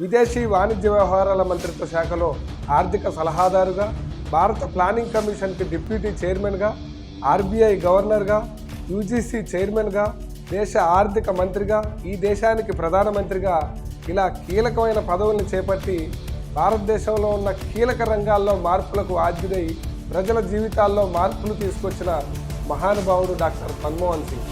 విదేశీ వాణిజ్య వ్యవహారాల మంత్రిత్వ శాఖలో ఆర్థిక సలహాదారుగా, భారత ప్లానింగ్ కమిషన్కి డిప్యూటీ చైర్మన్గా, ఆర్బీఐ గవర్నర్గా, యూజీసీ చైర్మన్గా, దేశ ఆర్థిక మంత్రిగా, ఈ దేశానికి ప్రధానమంత్రిగా ఇలా కీలకమైన పదవుల్ని చేపట్టి భారతదేశంలో ఉన్న కీలక రంగాల్లో మార్పులకు ఆద్యుడై ప్రజల జీవితాల్లో మార్పులు తీసుకొచ్చిన మహానుభావుడు డాక్టర్ మన్మోహన్ సింగ్.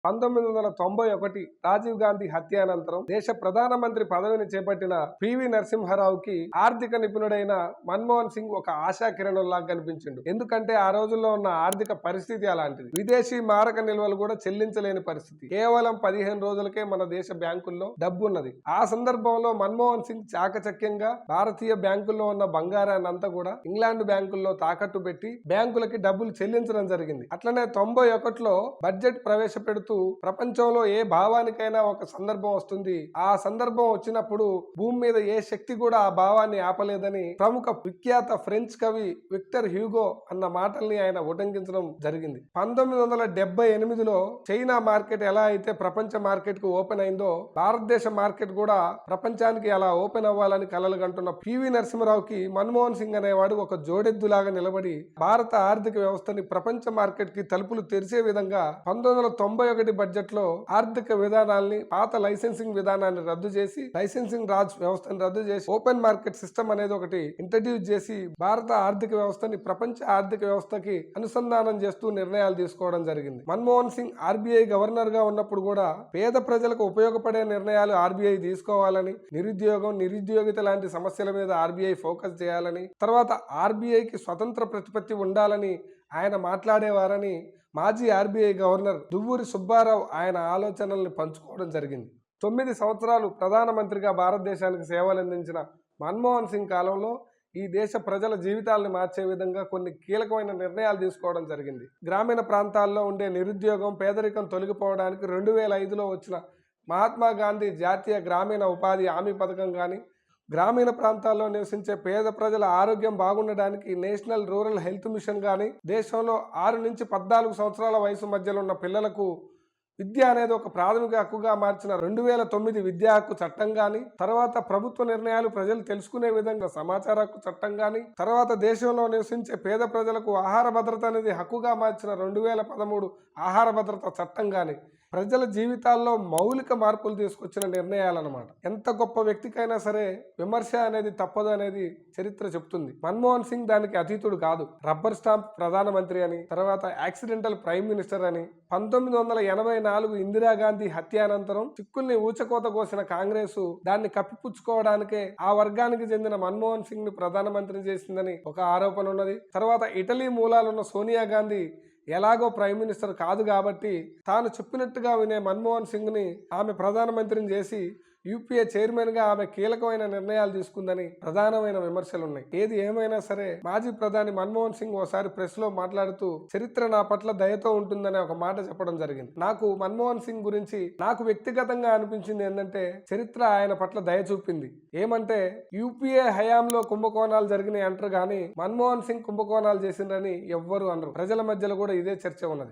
(1991) రాజీవ్ గాంధీ హత్య అనంతరం దేశ ప్రధానమంత్రి పదవిని చేపట్టిన పివి నరసింహారావుకి ఆర్థిక నిపుణుడైన మన్మోహన్ సింగ్ ఒక ఆశాకిరణంలాగా కనిపించిండు. ఎందుకంటే ఆ రోజుల్లో ఉన్న ఆర్థిక పరిస్థితి అలాంటిది. విదేశీ మారక నిల్వలు కూడా చెల్లించలేని పరిస్థితి. కేవలం 15 రోజులకే మన దేశ బ్యాంకుల్లో డబ్బు ఉన్నది. ఆ సందర్భంలో మన్మోహన్ సింగ్ చాకచక్యంగా భారతీయ బ్యాంకుల్లో ఉన్న బంగారాన్ని అంతా కూడా ఇంగ్లాండ్ బ్యాంకుల్లో తాకట్టు పెట్టి బ్యాంకులకి డబ్బులు చెల్లించడం జరిగింది. అట్లనే 91లో బడ్జెట్ ప్రవేశపెడుతూ ప్రపంచంలో ఏ భావానికైనా ఒక సందర్భం వస్తుంది, ఆ సందర్భం వచ్చినప్పుడు భూమి మీద ఏ శక్తి కూడా ఆ భావాన్ని ఆపలేదని ప్రముఖ విఖ్యాత ఫ్రెంచ్ కవి విక్టర్ హ్యూగో అన్న మాటల్ని ఆయన ఉటంకించడం జరిగింది. 1978లో చైనా మార్కెట్ ఎలా అయితే ప్రపంచ మార్కెట్ కు ఓపెన్ అయిందో భారతదేశ మార్కెట్ కూడా ప్రపంచానికి అలా ఓపెన్ అవ్వాలని కలలు కంటున్న పివి నరసింహారావుకి మన్మోహన్ సింగ్ అనేవాడు ఒక జోడెద్దులాగా నిలబడి భారత ఆర్థిక వ్యవస్థని ప్రపంచ మార్కెట్ కి తలుపులు తెరిచే విధంగా 1991 బడ్జెట్ లో ఆర్థిక విధానాల్ని, పాత లైసెన్సింగ్ విధానాన్ని రద్దు చేసి లైసెన్సింగ్ రాజ్ వ్యవస్థను రద్దు చేసి ఓపెన్ మార్కెట్ సిస్టమ్ అనేది ఒకటి ఇంట్రడ్యూస్ చేసి భారత ఆర్థిక వ్యవస్థని ప్రపంచ ఆర్థిక వ్యవస్థకి అనుసంధానం చేస్తూ నిర్ణయాలు తీసుకోవడం జరిగింది. మన్మోహన్ సింగ్ ఆర్బీఐ గవర్నర్ గా ఉన్నప్పుడు కూడా పేద ప్రజలకు ఉపయోగపడే నిర్ణయాలు ఆర్బీఐ తీసుకోవాలని, నిరుద్యోగిత లాంటి సమస్యల మీద ఆర్బీఐ ఫోకస్ చేయాలని, తర్వాత ఆర్బీఐకి స్వతంత్ర ప్రతిపత్తి ఉండాలని ఆయన మాట్లాడేవారని మాజీ ఆర్బీఐ గవర్నర్ దువ్వూరి సుబ్బారావు ఆయన ఆలోచనల్ని పంచుకోవడం జరిగింది. 9 సంవత్సరాలు ప్రధానమంత్రిగా భారతదేశానికి సేవలందించిన మన్మోహన్ సింగ్ కాలంలో ఈ దేశ ప్రజల జీవితాలను మార్చే విధంగా కొన్ని కీలకమైన నిర్ణయాలు తీసుకోవడం జరిగింది. గ్రామీణ ప్రాంతాల్లో ఉండే నిరుద్యోగం, పేదరికం తొలగిపోవడానికి 2005లో వచ్చిన మహాత్మా గాంధీ జాతీయ గ్రామీణ ఉపాధి హామీ పథకం కానీ, గ్రామీణ ప్రాంతాల్లో నివసించే పేద ప్రజల ఆరోగ్యం బాగుండడానికి నేషనల్ రూరల్ హెల్త్ మిషన్ కానీ, దేశంలో 6 నుంచి 14 సంవత్సరాల వయసు మధ్యలో ఉన్న పిల్లలకు విద్య అనేది ఒక ప్రాథమిక హక్కుగా మార్చిన 2009 విద్యా హక్కు చట్టం కానీ, తర్వాత ప్రభుత్వ నిర్ణయాలు ప్రజలు తెలుసుకునే విధంగా సమాచార హక్కు చట్టం కానీ, తర్వాత దేశంలో నివసించే పేద ప్రజలకు ఆహార భద్రత అనేది హక్కుగా మార్చిన 2013 ఆహార భద్రత చట్టం కానీ ప్రజల జీవితాల్లో మౌలిక మార్పులు తీసుకొచ్చిన నిర్ణయాలన్నమాట. ఎంత గొప్ప వ్యక్తికైనా సరే విమర్శ అనేది తప్పదు అనేది చరిత్ర చెప్తుంది. మన్మోహన్ సింగ్ దానికి అతీతుడు కాదు. రబ్బర్ స్టాంప్ ప్రధానమంత్రి అని, తర్వాత యాక్సిడెంటల్ ప్రైమ్ మినిస్టర్ అని, 1984 ఇందిరాగాంధీ హత్య అనంతరం చిక్కుల్ని ఊచకోత కోసిన కాంగ్రెస్ దాన్ని కప్పిపుచ్చుకోవడానికే ఆ వర్గానికి చెందిన మన్మోహన్ సింగ్ ని ప్రధానమంత్రి చేసిందని ఒక ఆరోపణ ఉన్నది. తర్వాత ఇటలీ మూలాలున్న సోనియా గాంధీ ఎలాగో ప్రైమ్ మినిస్టర్ కాదు కాబట్టి తాను చెప్పినట్టుగా వినే మన్మోహన్ సింగ్ ని ఆమె ప్రధానమంత్రిని చేసి యూపీఏ చైర్మన్ గా ఆమె కీలకమైన నిర్ణయాలు తీసుకుందని ప్రధానమైన విమర్శలు ఉన్నాయి. ఏది ఏమైనా సరే మాజీ ప్రధాని మన్మోహన్ సింగ్ ఓసారి ప్రెస్ లో మాట్లాడుతూ చరిత్ర నా పట్ల దయతో ఉంటుందనే ఒక మాట చెప్పడం జరిగింది. నాకు మన్మోహన్ సింగ్ గురించి నాకు వ్యక్తిగతంగా అనిపించింది ఏంటంటే చరిత్ర ఆయన పట్ల దయ చూపింది. ఏమంటే యూపీఏ హయాంలో కుంభకోణాలు జరిగినాయి అంటారు కానీ మన్మోహన్ సింగ్ కుంభకోణాలు చేసిండ్రని ఎవ్వరు అనరు. ప్రజల మధ్యలో కూడా ఇదే చర్చ ఉన్నది.